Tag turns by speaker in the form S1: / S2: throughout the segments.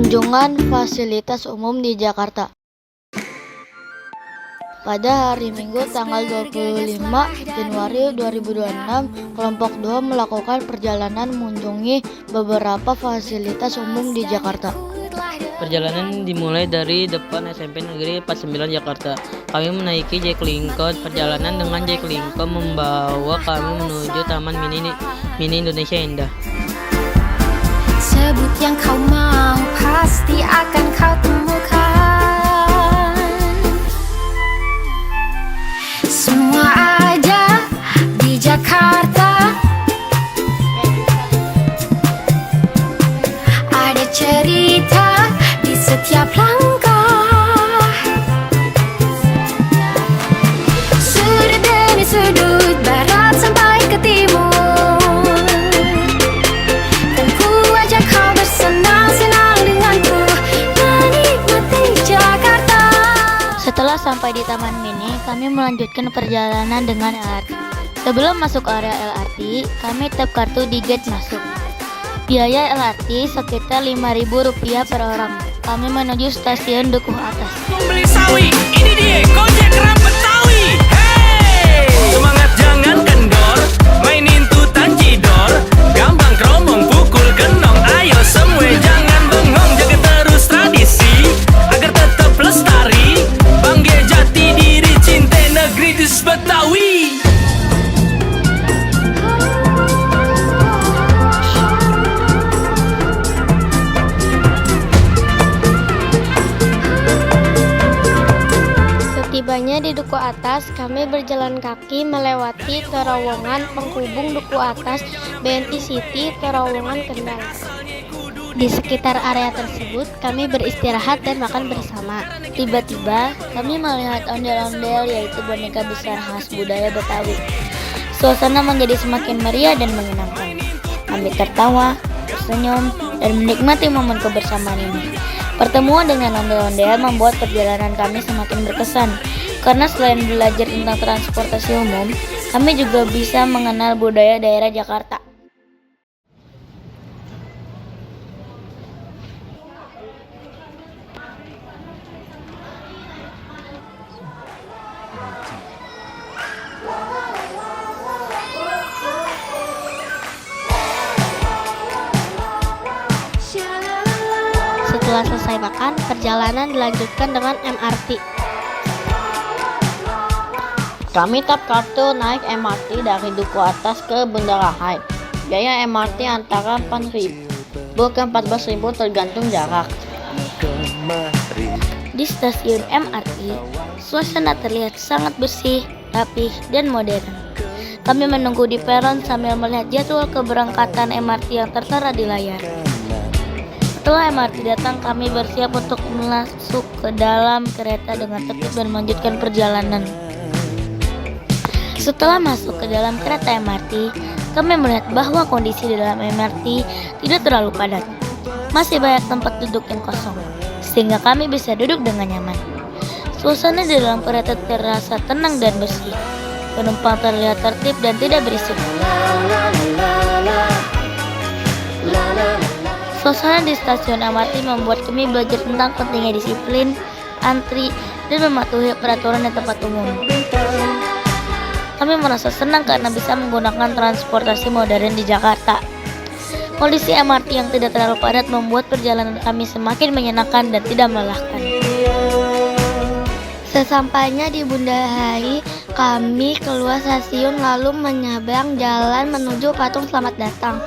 S1: Kunjungan fasilitas umum di Jakarta. Pada hari Minggu tanggal 25 Januari 2026, kelompok 2 melakukan perjalanan mengunjungi beberapa fasilitas umum di Jakarta.
S2: Perjalanan dimulai dari depan SMP Negeri 49 Jakarta. Kami menaiki Jack Lincoln. Perjalanan dengan Jack Lincoln membawa kami menuju Taman Mini Indonesia Indah.
S3: Sebut yang kau mau, pasti akan kau temukan. Semua ada di Jakarta. Ada cerita di setiap langkah. Sudut demi sudut, barat sampai ke timur. Dan ku ajak kau bersenang-senang denganku, menikmati Jakarta.
S1: Setelah sampai di Taman Mini, kami melanjutkan perjalanan dengan LRT. Sebelum masuk area LRT, kami tap kartu di gate masuk. Biaya LRT sekitar Rp5.000 per orang. Kami menuju stasiun Dukuh Atas.
S4: Beli sawi, ini dia Gojek Ram Betawi. Hey, semangat jangan kendor, mainin tutan cidor, gampang keromong pukul genong. Ayo semua jangan bengong, jaga terus tradisi agar tetap lestari. Bangga jati diri, cinta negeri di Betawi.
S5: Setibanya di Duku Atas, kami berjalan kaki melewati terowongan penghubung Duku Atas, BNI City, terowongan Kendal. Di sekitar area tersebut, kami beristirahat dan makan bersama. Tiba-tiba, kami melihat ondel-ondel, yaitu boneka besar khas budaya Betawi. Suasana menjadi semakin meriah dan menyenangkan. Kami tertawa, tersenyum, dan menikmati momen kebersamaan ini. Pertemuan dengan ondel-ondel membuat perjalanan kami semakin berkesan, karena selain belajar tentang transportasi umum, kami juga bisa mengenal budaya daerah Jakarta. Setelah selesai makan, perjalanan dilanjutkan dengan MRT.
S1: Kami tap kartu naik MRT dari Duku Atas ke Bundaran HI. Biaya MRT antara Rp4.000 ke Rp14.000 tergantung jarak. Di stasiun MRT, suasana terlihat sangat bersih, rapih, dan modern. Kami menunggu di peron sambil melihat jadwal keberangkatan MRT yang tertera di layar. Setelah MRT datang, kami bersiap untuk masuk ke dalam kereta dengan tertib dan melanjutkan perjalanan. Setelah masuk ke dalam kereta MRT, kami melihat bahwa kondisi di dalam MRT tidak terlalu padat. Masih banyak tempat duduk yang kosong, sehingga kami bisa duduk dengan nyaman. Suasana di dalam kereta terasa tenang dan bersih. Penumpang terlihat tertib dan tidak berisik. Suasana di stasiun MRT membuat kami belajar tentang pentingnya disiplin, antri, dan mematuhi peraturan di tempat umum. Kami merasa senang karena bisa menggunakan transportasi modern di Jakarta. Kondisi MRT yang tidak terlalu padat membuat perjalanan kami semakin menyenangkan dan tidak melelahkan.
S5: Sesampainya di Bundaran HI, kami keluar stasiun lalu menyeberang jalan menuju patung Selamat Datang.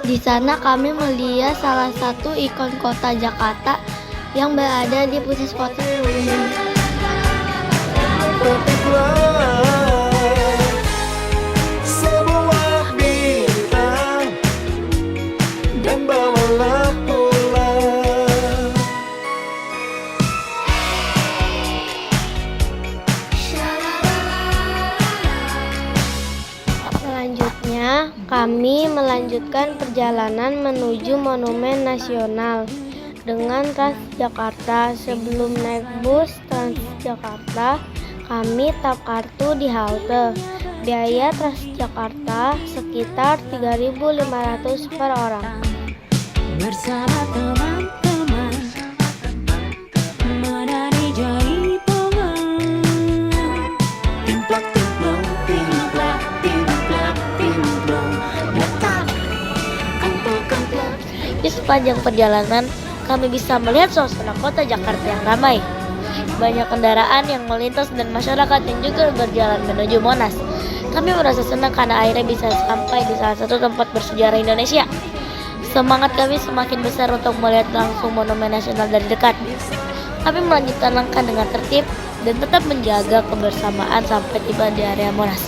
S5: Di sana kami melihat salah satu ikon kota Jakarta yang berada di pusat kota.
S4: Sebuah bintang dan bawalah pulang.
S5: Selanjutnya, kami melanjutkan perjalanan menuju Monumen Nasional dengan Transjakarta. Sebelum naik bus Transjakarta, kami tap kartu di halte. Biaya Transjakarta sekitar Rp3.500 per orang.
S3: Bersama teman-teman
S1: Sepanjang perjalanan, kami bisa melihat suasana kota Jakarta yang ramai. Banyak kendaraan yang melintas dan masyarakat yang juga berjalan menuju Monas. Kami merasa senang karena akhirnya bisa sampai di salah satu tempat bersejarah Indonesia. Semangat kami semakin besar untuk melihat langsung Monumen Nasional dari dekat. Kami melanjutkan langkah dengan tertib dan tetap menjaga kebersamaan sampai tiba di area Monas.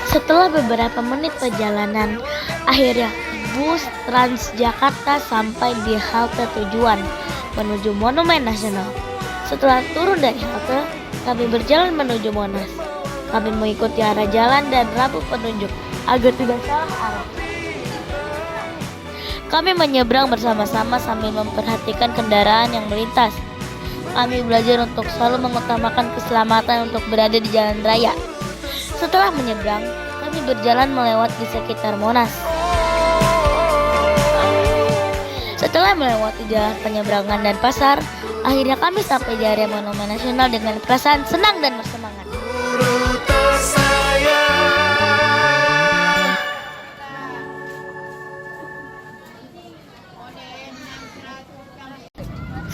S1: Setelah beberapa menit perjalanan, akhirnya bus Transjakarta sampai di halte tujuan menuju Monumen Nasional. Setelah turun dari halte, kami berjalan menuju Monas. Kami mengikuti arah jalan dan rambu penunjuk agar tidak salah arah. Kami menyeberang bersama-sama sambil memperhatikan kendaraan yang melintas. Kami belajar untuk selalu mengutamakan keselamatan untuk berada di jalan raya. Setelah menyeberang, kami berjalan melewati sekitar Monas. Setelah melewati jalan penyeberangan dan pasar, akhirnya kami sampai di area Monumen Nasional dengan perasaan senang dan bersemangat.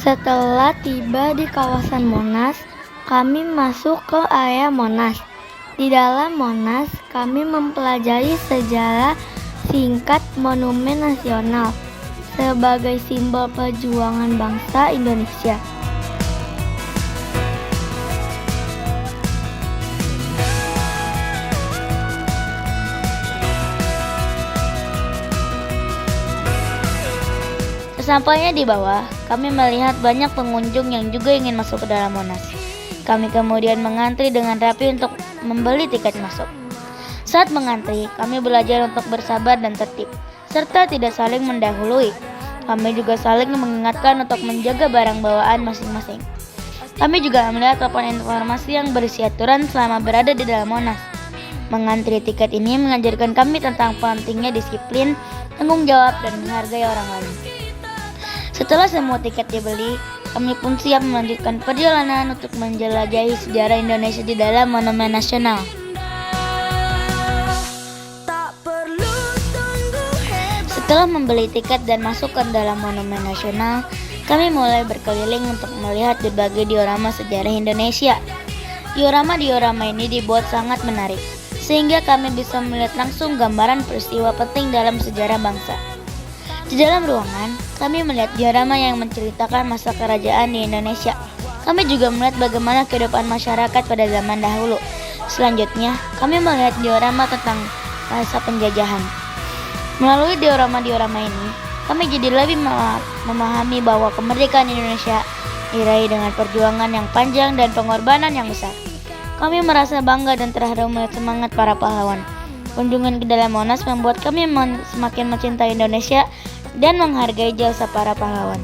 S5: Setelah tiba di kawasan Monas, kami masuk ke area Monas. Di dalam Monas, kami mempelajari sejarah singkat Monumen Nasional sebagai simbol perjuangan bangsa Indonesia.
S1: Sesampainya di bawah, kami melihat banyak pengunjung yang juga ingin masuk ke dalam Monas. Kami kemudian mengantri dengan rapi untuk membeli tiket masuk. Saat mengantri, kami belajar untuk bersabar dan tertib, serta tidak saling mendahului. Kami juga saling mengingatkan untuk menjaga barang bawaan masing-masing. Kami juga melihat papan informasi yang berisi aturan selama berada di dalam Monas. Mengantri tiket ini mengajarkan kami tentang pentingnya disiplin, tanggung jawab, dan menghargai orang lain. Setelah semua tiket dibeli, kami pun siap melanjutkan perjalanan untuk menjelajahi sejarah Indonesia di dalam Monumen Nasional. Setelah membeli tiket dan masuk ke dalam Monumen Nasional, kami mulai berkeliling untuk melihat berbagai diorama sejarah Indonesia. Diorama ini dibuat sangat menarik, sehingga kami bisa melihat langsung gambaran peristiwa penting dalam sejarah bangsa. Di dalam ruangan, kami melihat diorama yang menceritakan masa kerajaan di Indonesia. Kami juga melihat bagaimana kehidupan masyarakat pada zaman dahulu. Selanjutnya, kami melihat diorama tentang masa penjajahan. Melalui diorama ini, kami jadi lebih memahami bahwa kemerdekaan Indonesia diraih dengan perjuangan yang panjang dan pengorbanan yang besar. Kami merasa bangga dan terharu melihat semangat para pahlawan. Kunjungan ke dalam Monas membuat kami semakin mencintai Indonesia dan menghargai jasa para pahlawan.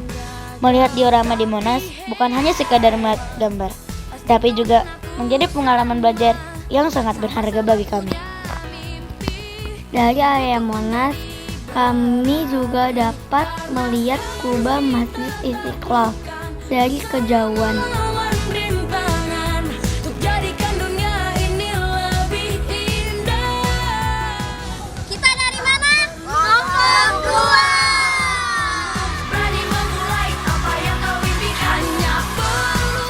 S1: Melihat diorama di Monas bukan hanya sekadar melihat gambar, tapi juga menjadi pengalaman belajar yang sangat berharga bagi kami.
S5: Dari area Monas, kami juga dapat melihat kubah Masjid Istiqlal dari kejauhan.
S3: Kita dari mana? Hongkong 2.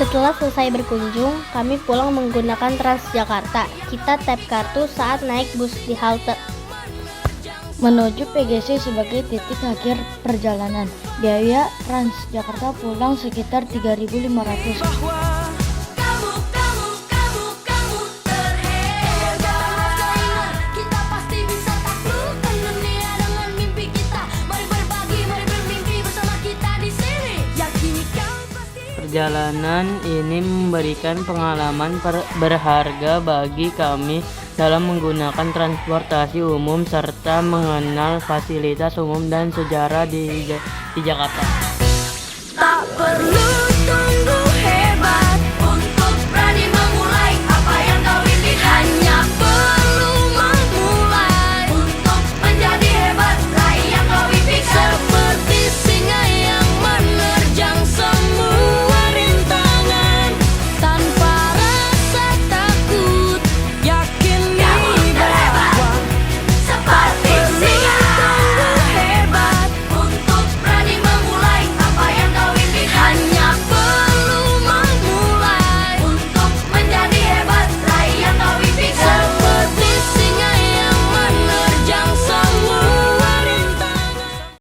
S5: Setelah selesai berkunjung, kami pulang menggunakan Transjakarta. Kita tap kartu saat naik bus di halte
S1: Menuju PGC sebagai titik akhir perjalanan. Biaya Transjakarta pulang sekitar 3.500.
S2: Perjalanan ini memberikan pengalaman berharga bagi kami dalam menggunakan transportasi umum serta mengenal fasilitas umum dan sejarah di Jakarta.